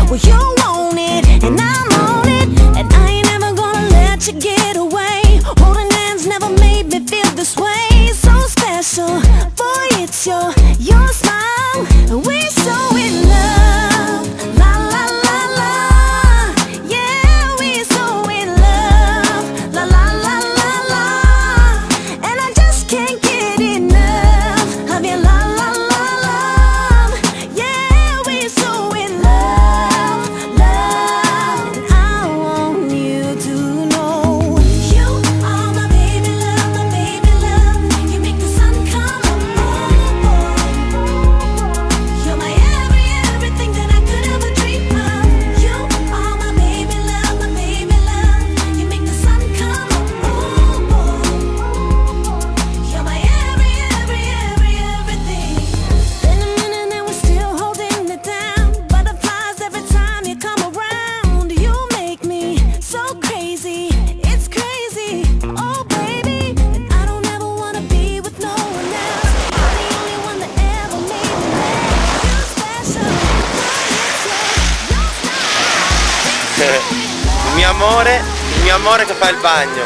Well, you want it, and I'm on it, and I ain't never gonna let you get away. Holding hands never made me feel this way. So special, boy, it's your smile, and we're so in love. La la la la, yeah, we're so in love. La la la la la, and I just can't get enough of your la la la love. Yeah, we're so in love, love, and I want you to know you are my baby love, my baby love. You make the sun come up, you're my everything that I could ever dream of. You are my baby love, my baby love. You make the sun come up, you're my everything. Been a minute and we're still holding it down. Butterflies every time you come around. You make me so crazy, it's crazy. Oh baby, and I don't ever wanna be with no one else. You're the only one that ever made me laugh. You're special, Il mio amore che fa il bagno.